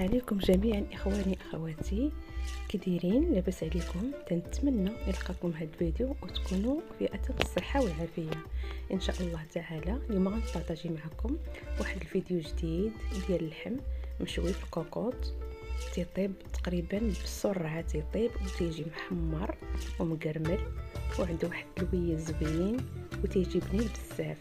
عليكم جميعا اخواني اخواتي، كديرين؟ لاباس عليكم؟ تنتمنى يلقاكم هذا الفيديو وتكونوا في اتم الصحه والعافيه ان شاء الله تعالى. اليوم غنبارطاجي معكم واحد الفيديو جديد ديال اللحم مشوي في الكوكوط. تيطيب تقريبا بسرعه، تيطيب وتيجي محمر ومقرمل وعنده واحد اللويه زوين وتيجي بنين بزاف.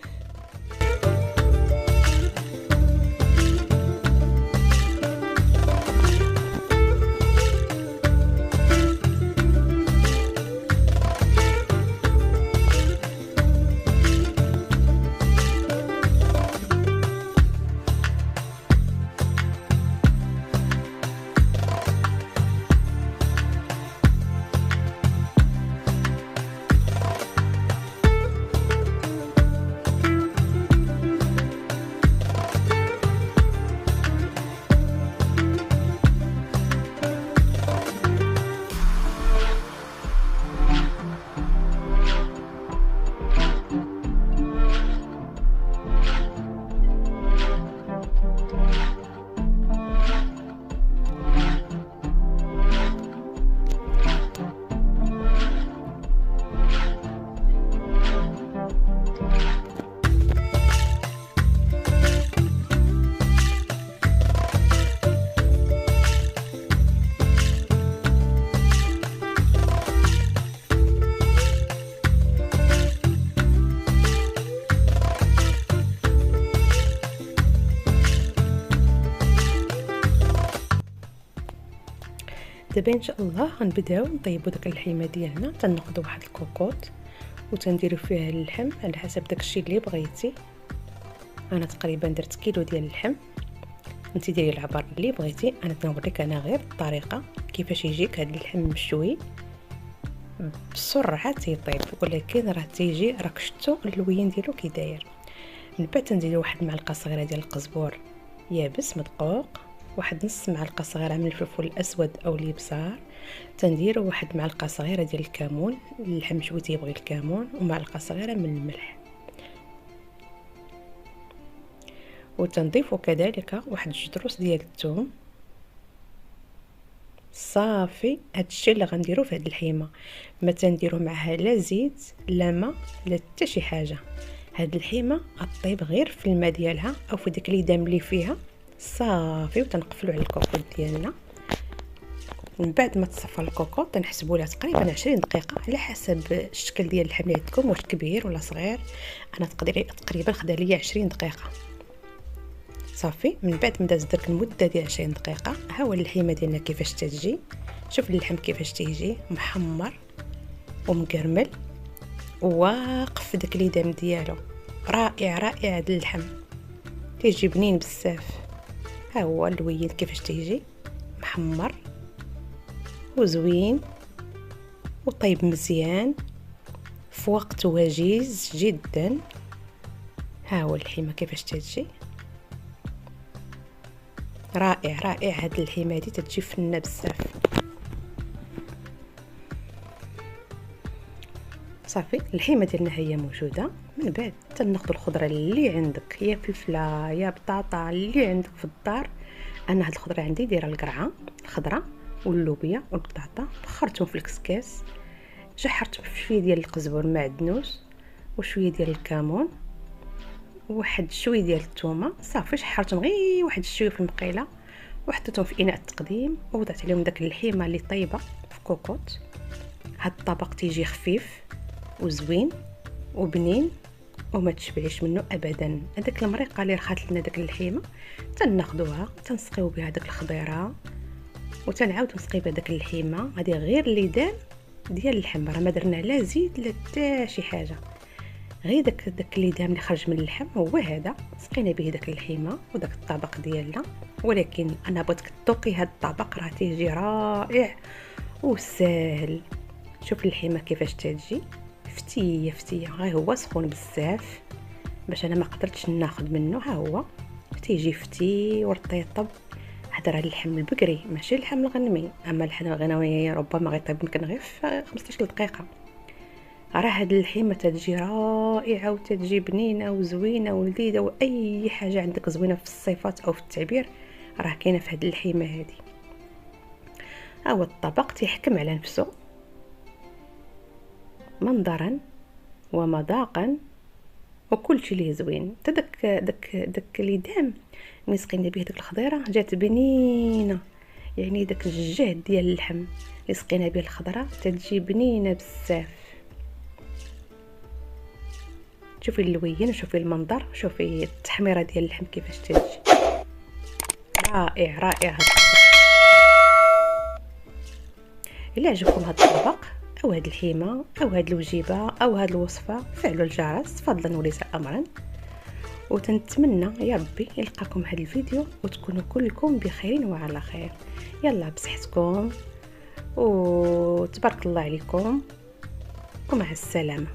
دابا ان شاء الله غنبداو نطيبوا داك اللحيمه ديالنا. تناخذوا واحد الكوكوط وتنديروا فيها اللحم على حسب داكشي اللي بغيتي. انا تقريبا درت كيلو ديال اللحم، انت ديري العبار اللي بغيتي. انا تنوريك انا غير الطريقه كيفاش يجيك هذا اللحم مشوي بسرعه تيطيب، ولكن راه تيجي راك شفتوا اللوين ديالو كي داير. من بعد تنديروا واحد معلقه صغيره ديال القزبور يابس مدقوق، واحد نص معلقه صغيره من الفلفل الاسود او الابزار، تنديروا واحد معلقه صغيره ديال الكمون، اللحم مشوي تيبغي الكمون، ومعلقه صغيره من الملح، وتنضيفوا كذلك واحد جدروس ديال الثوم. صافي هادشي اللي غنديروا في هاد اللحيمه. ما تنديروا معها لا زيت لا ما لا حتى شي حاجه. هاد اللحيمه غطيب غير في الماء ديالها او في ديك ليدام اللي فيها صافي، وتنقفلوا على الكوكوط ديالنا. من بعد ما تصفى الكوكوط تنحسبوا لها تقريبا 20 دقيقه على حسب الشكل ديال اللحم اللي عندكم، واش كبير ولا صغير. انا تقريبا خدا ليا 20 دقيقه صافي. من بعد ما دازت ديك المده ديال 20 دقيقه، ها هو اللحيمه ديالنا كيفاش تجي. شوف اللحم كيفاش تيجي محمر ومقرمل وواقف في داك ليدام ديالو. رائع رائع هذا اللحم، تيجي بنين بزاف. ها هو اللوين كيفاش تيجي محمر وزوين وطيب مزيان في وقت وجيز جدا. ها هو اللحيمه كيفاش تجي، رائع رائع. هاد اللحيمه هادي تتجي فنه بزاف. صافي اللحيمه ديالنا هي موجوده. من بعد تناخذ الخضره اللي عندك، يا فلفله يا بطاطا اللي عندك في الدار. انا هاد الخضره عندي دايره القرعه الخضراء واللوبيا والبطاطا، بخرتهم في الكسكاس، جحرت بشويه ديال القزبر معدنوس وشويه ديال الكمون وواحد شويه ديال الثومه. صافي شحرتهم غير واحد شويه في المقيله وحطيتهم في اناء التقديم ووضعت عليهم داك اللحيمه اللي طيبه في كوكوط. هاد الطبق تيجي خفيف وزوين وبنين وما تشبعيش منه ابدا. هذاك المريقه اللي رخات لنا داك اللحيمه تناخذوها تنسقيو بها داك الخضيره وتنعاودو نسقيو بها داك اللحيمه. هذه غير ليدام ديال اللحم، راه ما درنا لا زيت لا حتى شي حاجه، غير داك ليدام اللي خرج من اللحم هو هذا. سقينا به داك اللحيمه وداك الطبق ديالنا. ولكن انا بغيتك تذوقي هذا الطبق، راه تيجي رائع وسهل. شوف اللحيمه كيفاش تجي فتيه فتيه، غير هو سخون بزاف باش انا ما قدرتش ناخذ منه. ها هو تيجي فتي ورطيطب. هذا راه اللحم البقري ماشي اللحم الغنمي، اما اللحم الغنمي ربما غيطيب يمكن غير في 15 دقيقه. راه هاد اللحيمه تجي رائعه وتجي بنينه وزوينه ولذيذه، واي حاجه عندك زوينه في الصفات او في التعبير راه كاينه في هذه اللحيمه هذه. هو الطبق تيحكم على نفسه منظرا ومذاقا وكل شيء ليه زوين. حتى داك اللي دام ملي سقينا به ديك الخضيره جات بنينه، يعني داك الجهد ديال اللحم اللي سقينا به الخضره تتجي بنينه بزاف. شوفي اللوين وشوفي المنظر، شوفي التحميره ديال اللحم كيفاش تجي. رائع رائع. الا عجبكم هذا الطبق او هذه الحيمه او هذه الوجيبه او هذه الوصفه فعلوا الجرس فضلا وليس امرا. وتنتمنى يا ربي يلقاكم هذا الفيديو وتكونوا كلكم بخير وعلى خير. يلا بصحتكم وتبارك الله عليكم ومع السلامه.